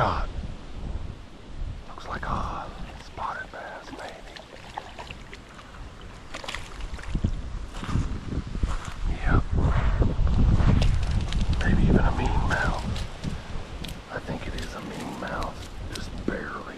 got? Looks like a spotted bass, maybe. Yep. Maybe even a mean mouth. I think it is a mean mouth, just barely.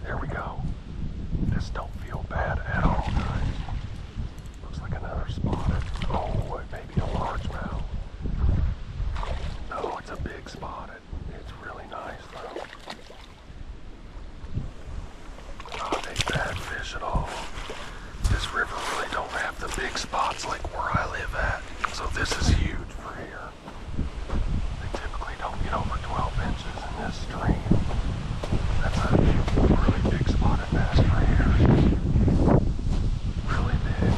There we go. This don't feel bad at all, guys. Looks like another spotted. Oh, it may be a largemouth. No, it's a big spotted. It's really nice though. Not a bad fish at all. This river really don't have the big spots like where I live at. So this is huge for here. They typically don't get over 12 inches in this stream. That's a really big spotted bass for here. Really big.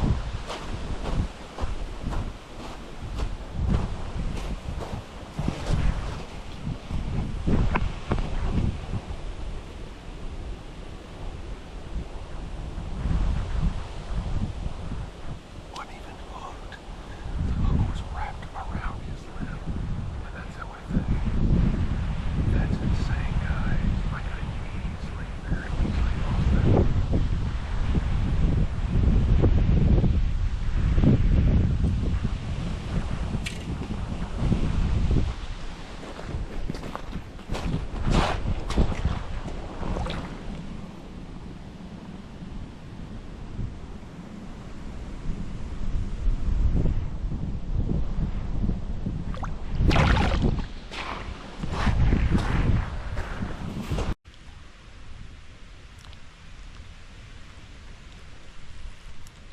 Wasn't even hooked. The hook was wrapped around his lip. And that's how I think. That's insane, guys. I could have very easily lost that.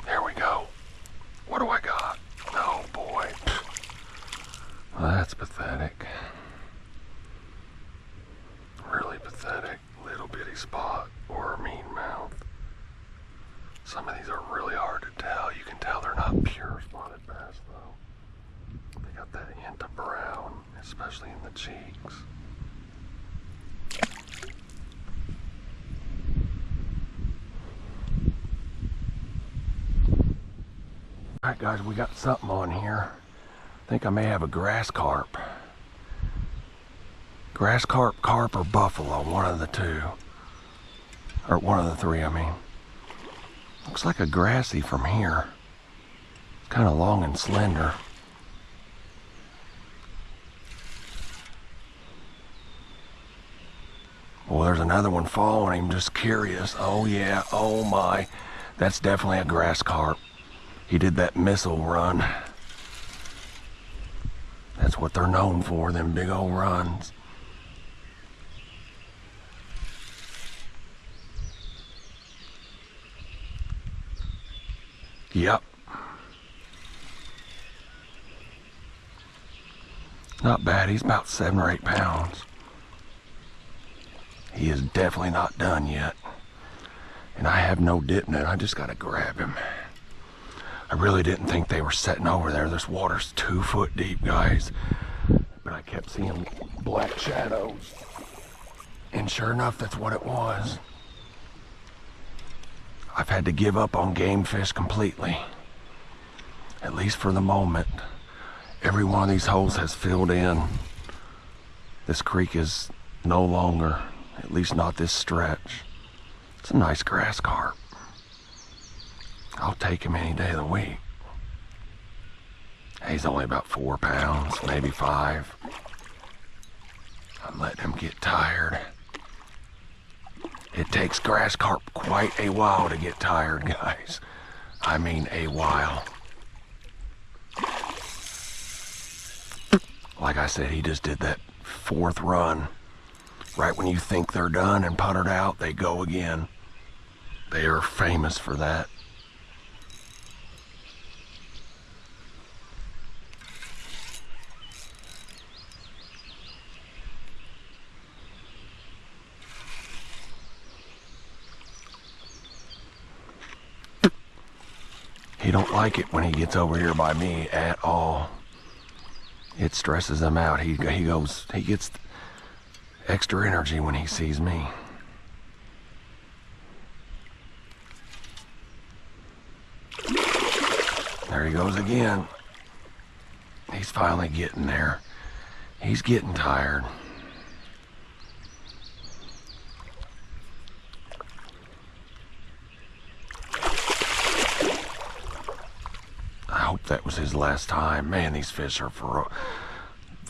There we go. What do I got? Oh boy. Well, that's pathetic. Really pathetic. Little bitty spot or a mean mouth. Some of these are really hard to tell. You can tell they're not pure spotted bass though. They got that hint of brown, especially in the cheeks. Alright guys, we got something on here. I think I may have a grass carp. Grass carp, carp, or buffalo, one of the two. Or one of the three, I mean. Looks like a grassy from here. It's kind of long and slender. Well, there's another one following him, just curious. Oh yeah, oh my. That's definitely a grass carp. He did that missile run. That's what they're known for, them big old runs. Yep. Not bad, he's about 7 or 8 pounds. He is definitely not done yet. And I have no dip net, I just gotta grab him. I really didn't think they were setting over there. This water's 2 foot deep, guys. But I kept seeing black shadows. And sure enough, that's what it was. I've had to give up on game fish completely. At least for the moment. Every one of these holes has filled in. This creek is no longer, at least not this stretch. It's a nice grass carp. I'll take him any day of the week. He's only about 4 pounds, maybe 5. I'm letting him get tired. It takes grass carp quite a while to get tired, guys. I mean a while. Like I said, he just did that 4th run. Right when you think they're done and puttered out, they go again. They are famous for that. He don't like it when he gets over here by me at all. It stresses him out. He gets extra energy when he sees me. There he goes again. He's finally getting there. He's getting tired. I hope that was his last time. Man, these fish are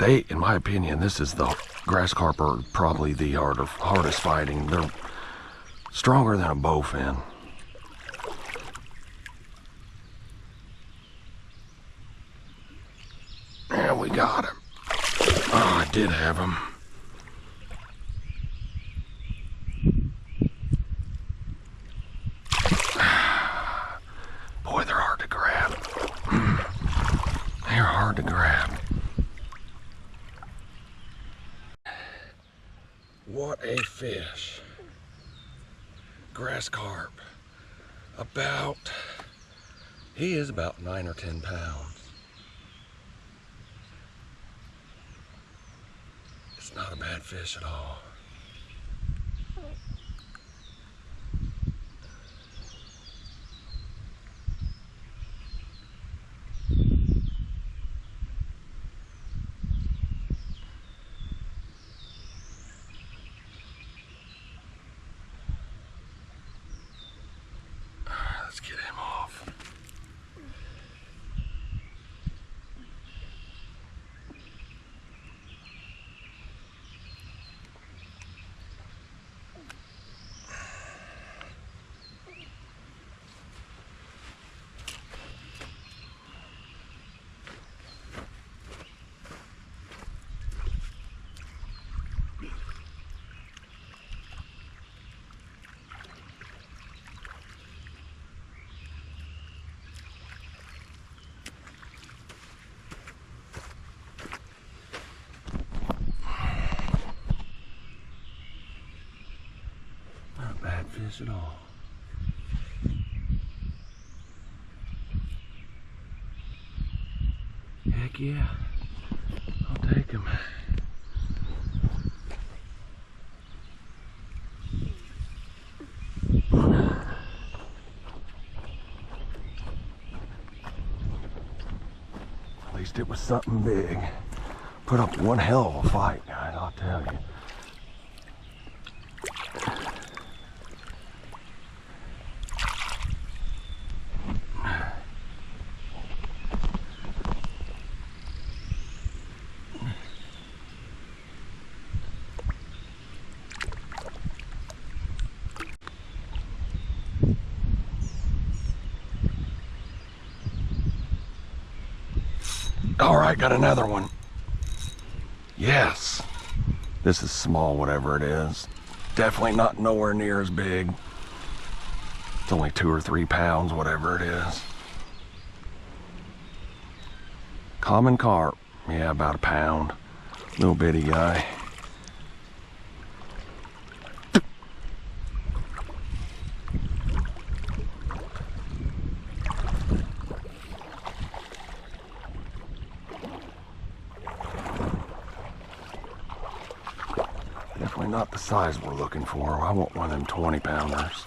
in my opinion, this is the grass carp are probably the hardest fighting. They're stronger than a bowfin. And we got him. Oh, I did have him. Boy, they're hard to grab. They're hard to grab. What a fish. Grass carp. He is about 9 or 10 pounds. It's not a bad fish at all. Let's get him off. Fish at all. Heck yeah, I'll take him. At least it was something big. Put up one hell of a fight, guys, I'll tell you. All right, got another one. Yes. This is small, whatever it is. Definitely not nowhere near as big. It's only 2 or 3 pounds, whatever it is. Common carp. Yeah, about a pound. Little bitty guy. Definitely not the size we're looking for. I want one of them 20 pounders.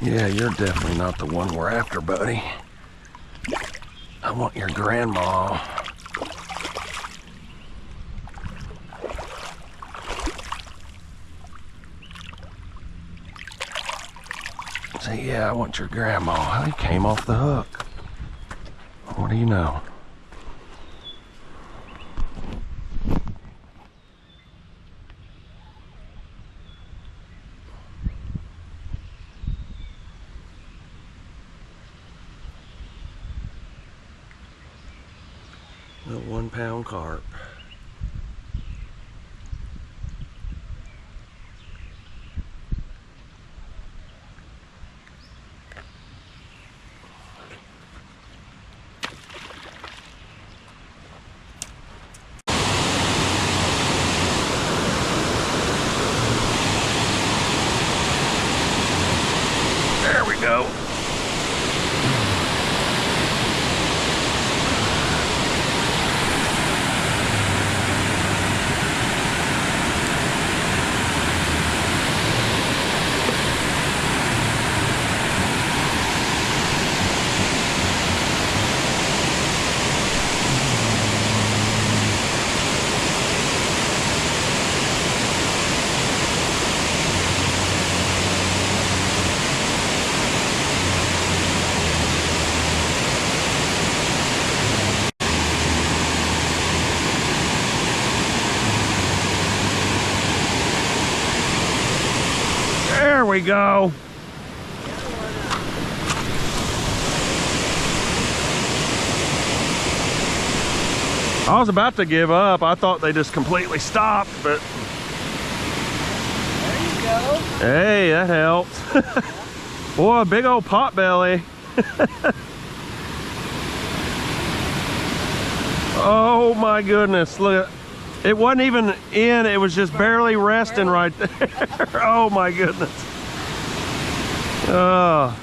Yeah, you're definitely not the one we're after, buddy. I want your grandma. Say, yeah, I want your grandma. He came off the hook. What do you know? 1 pound carp. There we go. There we go. I was about to give up. I thought they just completely stopped, but There you go. hey, that helped. Boy, a big old pot belly. Oh my goodness, look. It wasn't even in, it was just barely resting right there. Oh my goodness. Oh.